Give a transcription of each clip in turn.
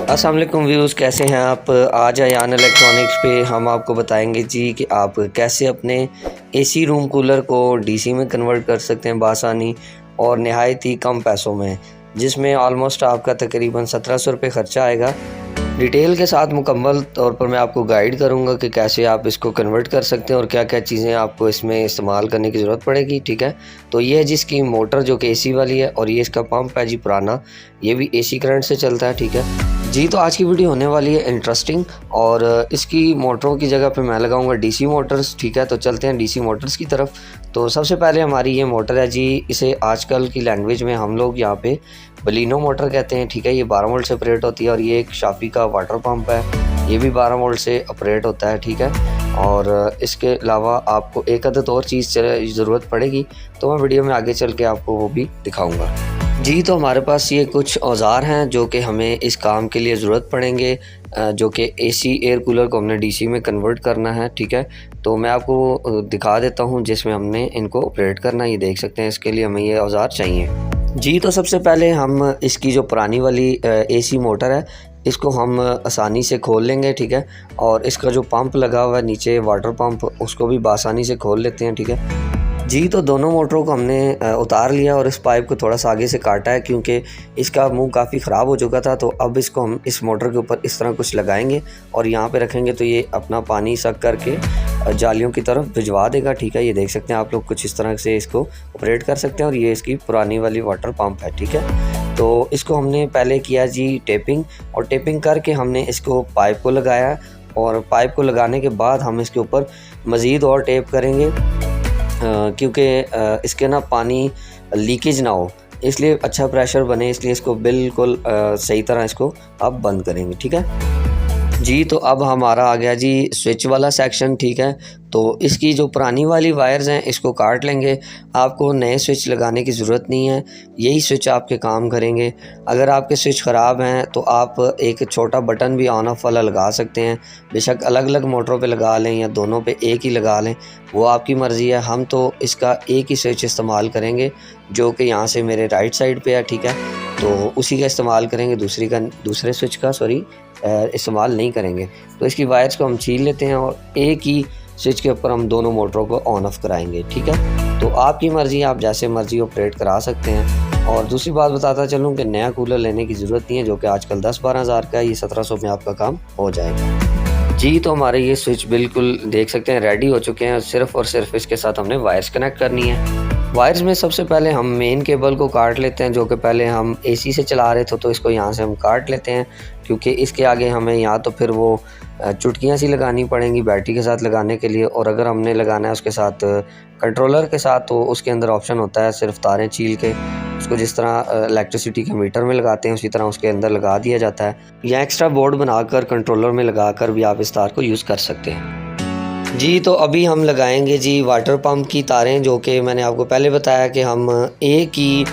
अस्सलाम वालेकुम व्यूज़, कैसे हैं आप। आज अयान इलेक्ट्रॉनिक्स पे हम आपको बताएंगे जी कि आप कैसे अपने एसी रूम कूलर को डीसी में कन्वर्ट कर सकते हैं बआसानी और नहायत ही कम पैसों में, जिसमें ऑलमोस्ट आपका तकरीबन 1700 रुपये ख़र्चा आएगा। डिटेल के साथ मुकम्मल तौर पर मैं आपको गाइड करूंगा कि कैसे आप इसको कन्वर्ट कर सकते हैं और क्या क्या चीज़ें आपको इसमें इस्तेमाल करने की ज़रूरत पड़ेगी। ठीक है, तो ये है जिसकी मोटर जो कि एसी वाली है और ये इसका पंप है जी पुराना, ये भी एसी करंट से चलता है। ठीक है जी, तो आज की वीडियो होने वाली है इंटरेस्टिंग और इसकी मोटरों की जगह पे मैं लगाऊंगा डीसी मोटर्स। ठीक है, तो चलते हैं डीसी मोटर्स की तरफ। तो सबसे पहले हमारी ये मोटर है जी, इसे आजकल की लैंग्वेज में हम लोग यहाँ पे बलिनो मोटर कहते हैं। ठीक है, ये 12 वोल्ट से ऑपरेट होती है और ये एक शाफी का वाटर पंप है, ये भी 12 वोल्ट से ऑपरेट होता है। ठीक है, और इसके अलावा आपको एक अदद और चीज़ ज़रूरत पड़ेगी, तो मैं वीडियो में आगे चल के आपको वो भी दिखाऊँगा जी। तो हमारे पास ये कुछ औज़ार हैं जो कि हमें इस काम के लिए ज़रूरत पड़ेंगे, जो कि एसी एयर कूलर को हमने डीसी में कन्वर्ट करना है। ठीक है, तो मैं आपको दिखा देता हूँ जिसमें हमने इनको ऑपरेट करना है। ये देख सकते हैं, इसके लिए हमें ये औज़ार चाहिए जी। तो सबसे पहले हम इसकी जो पुरानी वाली एसी मोटर है, इसको हम आसानी से खोल लेंगे। ठीक है, और इसका जो पंप लगा हुआ है नीचे वाटर पंप, उसको भी आसानी से खोल लेते हैं। ठीक है जी, तो दोनों मोटरों को हमने उतार लिया और इस पाइप को थोड़ा सा आगे से काटा है क्योंकि इसका मुंह काफ़ी ख़राब हो चुका था। तो अब इसको हम इस मोटर के ऊपर इस तरह कुछ लगाएंगे और यहाँ पे रखेंगे तो ये अपना पानी सक करके जालियों की तरफ भिजवा देगा। ठीक है, ये देख सकते हैं आप लोग, कुछ इस तरह से इसको ऑपरेट कर सकते हैं और ये इसकी पुरानी वाली वाटर पंप है। ठीक है, तो इसको हमने पहले किया जी टेपिंग, और टेपिंग करके हमने इसको पाइप को लगाया और पाइप को लगाने के बाद हम इसके ऊपर मज़ीद और टेप करेंगे क्योंकि इसके ना पानी लीकेज ना हो, इसलिए अच्छा प्रेशर बने, इसलिए इसको बिल्कुल सही तरह इसको अब बंद करेंगे। ठीक है जी, तो अब हमारा आ गया जी स्विच वाला सेक्शन। ठीक है, तो इसकी जो पुरानी वाली वायर्स हैं इसको काट लेंगे, आपको नए स्विच लगाने की ज़रूरत नहीं है, यही स्विच आपके काम करेंगे। अगर आपके स्विच ख़राब हैं तो आप एक छोटा बटन भी ऑन ऑफ वाला लगा सकते हैं, बेशक अलग अलग मोटरों पे लगा लें या दोनों पे एक ही लगा लें, वो आपकी मर्ज़ी है। हम तो इसका एक ही स्विच इस्तेमाल करेंगे जो कि यहाँ से मेरे राइट साइड पे है। ठीक है, तो उसी का इस्तेमाल करेंगे, दूसरे स्विच का इस्तेमाल नहीं करेंगे। तो इसकी वायर्स को हम छील लेते हैं और एक ही स्विच के ऊपर हम दोनों मोटरों को ऑन ऑफ कराएंगे। ठीक है, तो आपकी मर्ज़ी, आप जैसे मर्ज़ी ऑपरेट करा सकते हैं। और दूसरी बात बताता चलूँ कि नया कूलर लेने की ज़रूरत नहीं है, जो कि आजकल 10-12 हज़ार का है, ये 1700 में आपका काम हो जाएगा जी। तो हमारे ये स्विच बिल्कुल देख सकते हैं रेडी हो चुके हैं, सिर्फ़ और सिर्फ इसके साथ हमने वायर्स कनेक्ट करनी है। वायर्स में सबसे पहले हम मेन केबल को काट लेते हैं, जो कि पहले हम एसी से चला रहे थे, तो इसको यहाँ से हम काट लेते हैं क्योंकि इसके आगे हमें यहाँ तो फिर वो चुटकियाँ सी लगानी पड़ेंगी बैटरी के साथ लगाने के लिए, और अगर हमने लगाना है उसके साथ कंट्रोलर के साथ तो उसके अंदर ऑप्शन होता है सिर्फ तारें छील के उसको जिस तरह इलेक्ट्रिसिटी के मीटर में लगाते हैं उसी तरह उसके अंदर लगा दिया जाता है, या एक्स्ट्रा बोर्ड बनाकर कंट्रोलर में लगाकर भी आप इस तार को यूज़ कर सकते हैं जी। तो अभी हम लगाएंगे जी वाटर पंप की तारें, जो कि मैंने आपको पहले बताया कि हम एक ही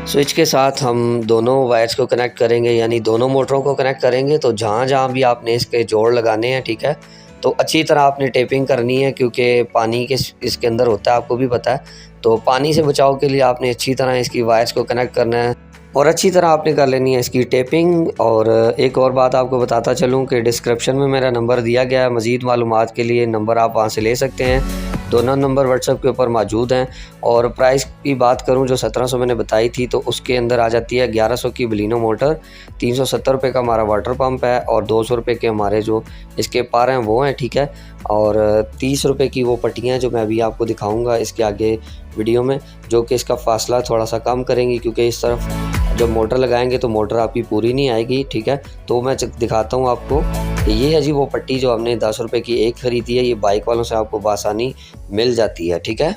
स्विच के साथ हम दोनों वायर्स को कनेक्ट करेंगे, यानी दोनों मोटरों को कनेक्ट करेंगे। तो जहाँ जहाँ भी आपने इसके जोड़ लगाने हैं, ठीक है, तो अच्छी तरह आपने टेपिंग करनी है क्योंकि पानी के इसके अंदर होता है, आपको भी पता है। तो पानी से बचाव के लिए आपने अच्छी तरह इसकी वायर्स को कनेक्ट करना है और अच्छी तरह आपने कर लेनी है इसकी टेपिंग। और एक और बात आपको बताता चलूँ कि डिस्क्रिप्शन में मेरा नंबर दिया गया है, मज़ीद मालूमात के लिए नंबर आप वहाँ से ले सकते हैं। दोनों नंबर व्हाट्सएप के ऊपर मौजूद हैं। और प्राइस की बात करूं, जो 1700 मैंने बताई थी, तो उसके अंदर आ जाती है 1100 की बलिनो मोटर, 370 रुपये का हमारा वाटर पंप है और 200 रुपये के हमारे जो इसके पार हैं वो हैं। ठीक है, और 30 रुपये की वो पट्टियाँ जो मैं अभी आपको दिखाऊंगा इसके आगे वीडियो में, जो कि इसका फासला थोड़ा सा कम करेंगी क्योंकि इस तरफ जब मोटर लगाएंगे तो मोटर आपकी पूरी नहीं आएगी। ठीक है, तो मैं दिखाता हूँ आपको। ये है जी वो पट्टी जो हमने 10 रुपये की एक ख़रीदी है, ये बाइक वालों से आपको बआसानी मिल जाती है। ठीक है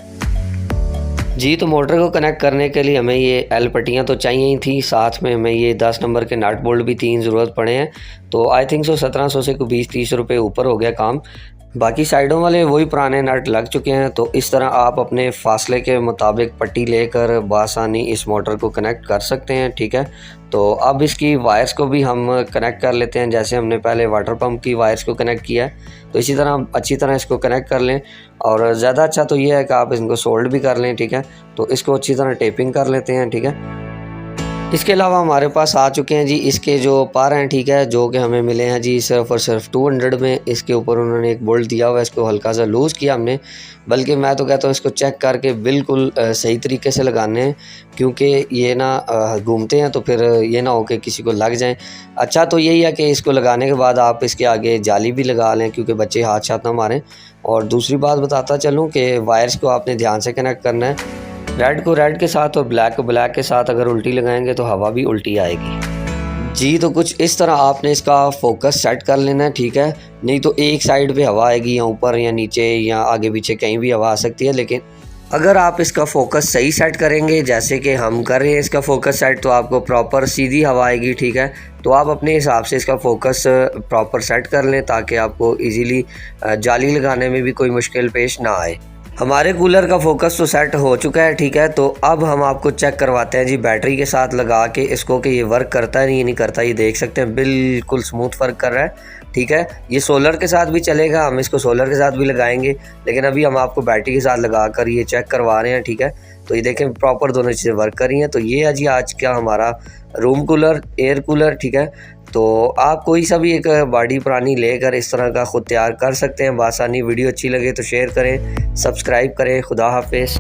जी, तो मोटर को कनेक्ट करने के लिए हमें ये एल पट्टियाँ तो चाहिए ही थी, साथ में हमें ये 10 नंबर के नट बोल्ट भी 3 ज़रूरत पड़े हैं। तो आई थिंक 1700 से 20-30 रुपये ऊपर हो गया काम। बाकी साइडों वाले वही पुराने नट लग चुके हैं। तो इस तरह आप अपने फासले के मुताबिक पट्टी लेकर बआसानी इस मोटर को कनेक्ट कर सकते हैं। ठीक है, तो अब इसकी वायर्स को भी हम कनेक्ट कर लेते हैं, जैसे हमने पहले वाटर पंप की वायर्स को कनेक्ट किया है। तो इसी तरह हम अच्छी तरह इसको कनेक्ट कर लें, और ज़्यादा अच्छा तो ये है कि आप इनको सोल्ड भी कर लें। ठीक है, तो इसको अच्छी तरह टेपिंग कर लेते हैं। ठीक है, इसके अलावा हमारे पास आ चुके हैं जी इसके जो पार हैं, ठीक है, जो कि हमें मिले हैं जी सिर्फ और सिर्फ 200 में। इसके ऊपर उन्होंने एक बोल्ट दिया हुआ है, इसको हल्का सा लूज़ किया हमने, बल्कि मैं तो कहता हूँ इसको चेक करके बिल्कुल सही तरीके से लगाने हैं, क्योंकि ये ना घूमते हैं तो फिर ये ना हो कि किसी को लग जाएं। अच्छा तो यही है कि इसको लगाने के बाद आप इसके आगे जाली भी लगा लें, क्योंकि बच्चे हाथ साथ ना मारें। और दूसरी बात बताता चलूँ कि वायर्स को आपने ध्यान से कनेक्ट करना है, रेड को रेड के साथ और ब्लैक को ब्लैक के साथ। अगर उल्टी लगाएंगे तो हवा भी उल्टी आएगी जी। तो कुछ इस तरह आपने इसका फोकस सेट कर लेना है, ठीक है, नहीं तो एक साइड पे हवा आएगी, या ऊपर या नीचे या आगे पीछे कहीं भी हवा आ सकती है। लेकिन अगर आप इसका फोकस सही सेट करेंगे, जैसे कि हम कर रहे हैं इसका फोकस सेट, तो आपको प्रॉपर सीधी हवा आएगी, ठीक है। तो आप अपने हिसाब से इसका फोकस प्रॉपर सेट कर लें, ताकि आपको इजीली जाली लगाने में भी कोई मुश्किल पेश ना आए। हमारे कूलर का फोकस तो सेट हो चुका है, ठीक है। तो अब हम आपको चेक करवाते हैं जी बैटरी के साथ लगा के इसको, कि ये वर्क करता है नहीं करता। ये देख सकते हैं बिल्कुल स्मूथ वर्क कर रहा है, ठीक है। ये सोलर के साथ भी चलेगा, हम इसको सोलर के साथ भी लगाएंगे, लेकिन अभी हम आपको बैटरी के साथ लगा कर ये चेक करवा रहे हैं, ठीक है। तो ये देखें प्रॉपर दोनों चीज़ें वर्क कर रही हैं। तो ये है जी आज का हमारा रूम कूलर, एयर कूलर, ठीक है। तो आप कोई सा भी एक बॉडी पुरानी लेकर इस तरह का ख़ुद तैयार कर सकते हैं बआसानी। वीडियो अच्छी लगे तो शेयर करें, सब्सक्राइब करें। खुदा हाफिज़।